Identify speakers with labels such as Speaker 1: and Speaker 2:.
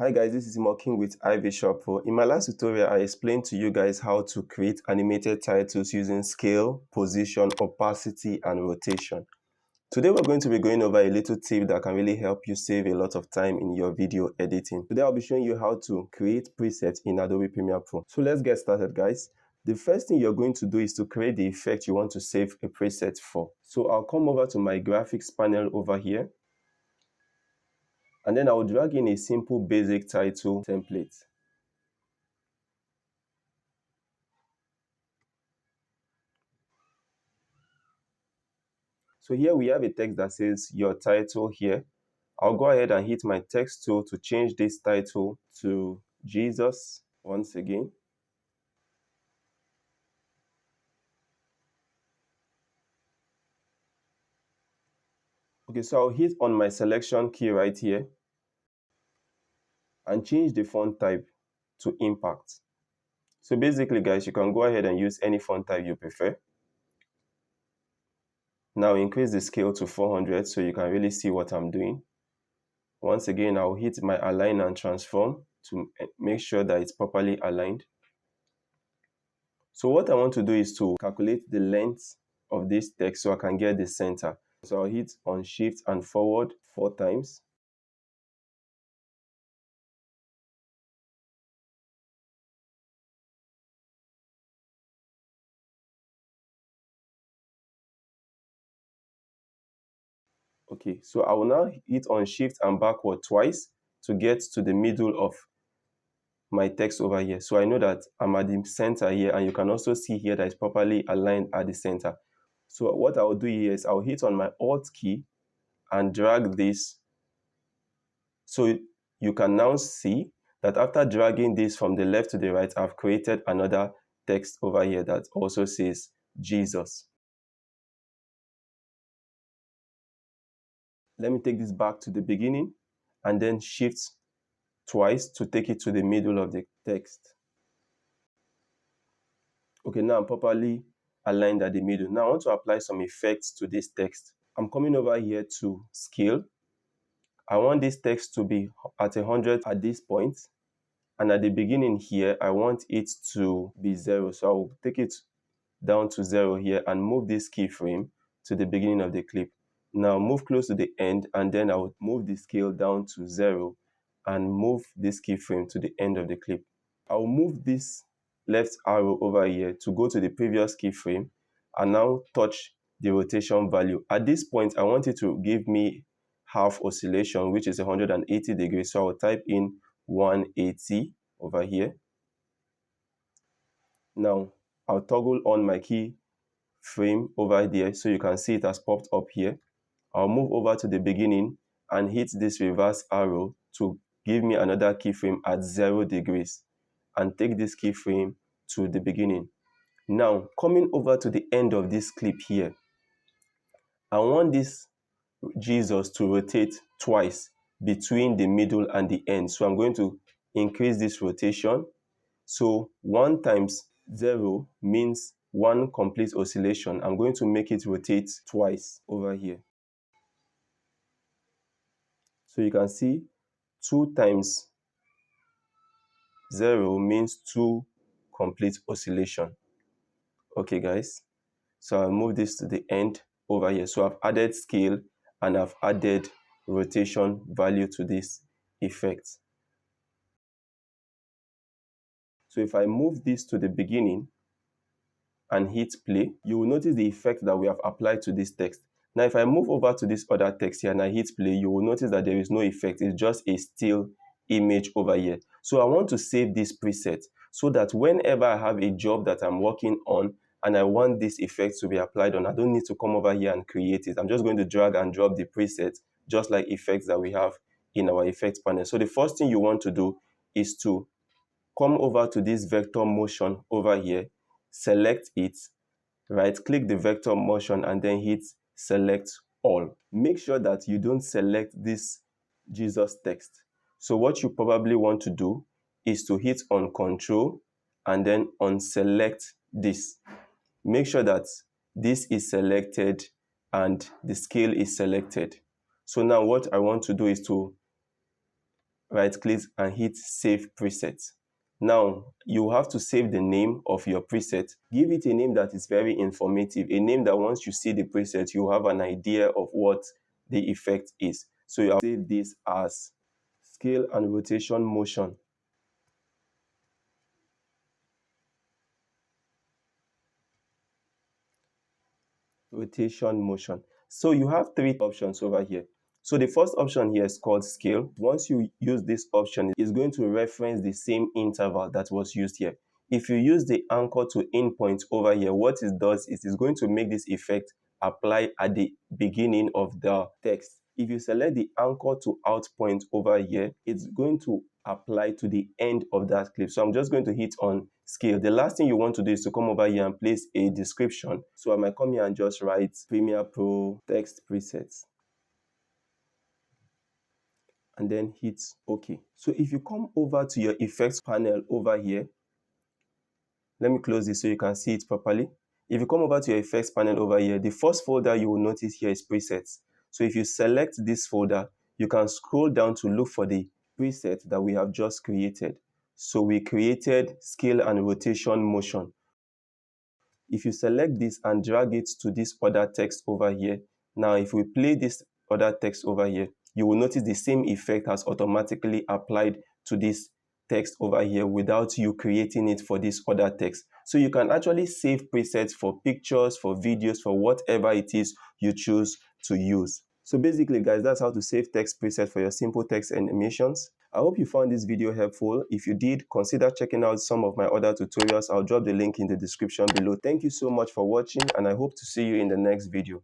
Speaker 1: Hi guys, this is Mocking with Ivisualpro. In my last tutorial, I explained to you guys how to create animated titles using scale, position, opacity, and rotation. Today we're going to be going over a little tip that can really help you save a lot of time in your video editing. Today I'll be showing you how to create presets in Adobe Premiere Pro. So let's get started, guys. The first thing you're going to do is to create the effect you want to save a preset for. So I'll come over to my graphics panel over here. And then I'll drag in a simple basic title template. So here we have a text that says your title here. I'll go ahead and hit my text tool to change this title to Jesus once again. Okay, so I'll hit on my selection key right here and change the font type to Impact. So basically, guys, you can go ahead and use any font type you prefer. Now increase the scale to 400 so you can really see what I'm doing. Once again, I'll hit my Align and Transform to make sure that it's properly aligned. So what I want to do is to calculate the length of this text so I can get the center. So I'll hit on Shift and forward 4 times. Okay, so I will now hit on Shift and backward twice to get to the middle of my text over here. So I know that I'm at the center here, and you can also see here that it's properly aligned at the center. So what I'll do here is I'll hit on my Alt key and drag this. So you can now see that after dragging this from the left to the right, I've created another text over here that also says Jesus. Let me take this back to the beginning and then shift twice to take it to the middle of the text. Okay, now I'm properly aligned at the middle. Now I want to apply some effects to this text. I'm coming over here to Scale. I want this text to be at 100 at this point. And at the beginning here, I want it to be 0. So I'll take it down to 0 here and move this keyframe to the beginning of the clip. Now move close to the end, and then I will move the scale down to 0 and move this keyframe to the end of the clip. I'll move this left arrow over here to go to the previous keyframe and now touch the rotation value. At this point, I want it to give me half oscillation, which is 180 degrees. So I'll type in 180 over here. Now I'll toggle on my keyframe over there so you can see it has popped up here. I'll move over to the beginning and hit this reverse arrow to give me another keyframe at 0 degrees and take this keyframe to the beginning. Now coming over to the end of this clip here, I want this Jesus to rotate twice between the middle and the end. So I'm going to increase this rotation. So 1 times 0 means 1 complete oscillation. I'm going to make it rotate twice over here. So you can see 2 times 0 means 2 complete oscillation. Okay, guys. So I'll move this to the end over here. So I've added scale and I've added rotation value to this effect. So if I move this to the beginning and hit play, you will notice the effect that we have applied to this text. Now, if I move over to this other text here and I hit play, you will notice that there is no effect. It's just a still image over here. So I want to save this preset so that whenever I have a job that I'm working on and I want this effect to be applied on, I don't need to come over here and create it. I'm just going to drag and drop the preset, just like effects that we have in our effects panel. So the first thing you want to do is to come over to this vector motion over here, select it, right click the vector motion and then hit select all. Make sure that you don't select this Jesus text. So what you probably want to do is to hit on Control and then unselect this. Make sure that this is selected and the scale is selected. So now what I want to do is to right click and hit save preset. Now you have to save the name of your preset. Give it a name that is very informative, a name that once you see the preset you have an idea of what the effect is. So you have to save this as scale and rotation motion. Rotation motion. So you have three options over here. So the first option here is called scale. Once you use this option, it's going to reference the same interval that was used here. If you use the anchor to in point over here, what it does is it's going to make this effect apply at the beginning of the text. If you select the anchor to out point over here, it's going to apply to the end of that clip. So I'm just going to hit on scale. The last thing you want to do is to come over here and place a description. So I might come here and just write Premiere Pro text presets and then hit OK. So if you come over to your effects panel over here, let me close this so you can see it properly. If you come over to your effects panel over here, the first folder you will notice here is presets. So if you select this folder, you can scroll down to look for the preset that we have just created. So we created scale and rotation motion. If you select this and drag it to this other text over here, now if we play this other text over here, you will notice the same effect has automatically applied to this text over here without you creating it for this other text. So you can actually save presets for pictures, for videos, for whatever it is you choose to use. So basically guys, that's how to save text preset for your simple text animations. I hope you found this video helpful. If you did, consider checking out some of my other tutorials. I'll drop the link in the description below. Thank you so much for watching and I hope to see you in the next video.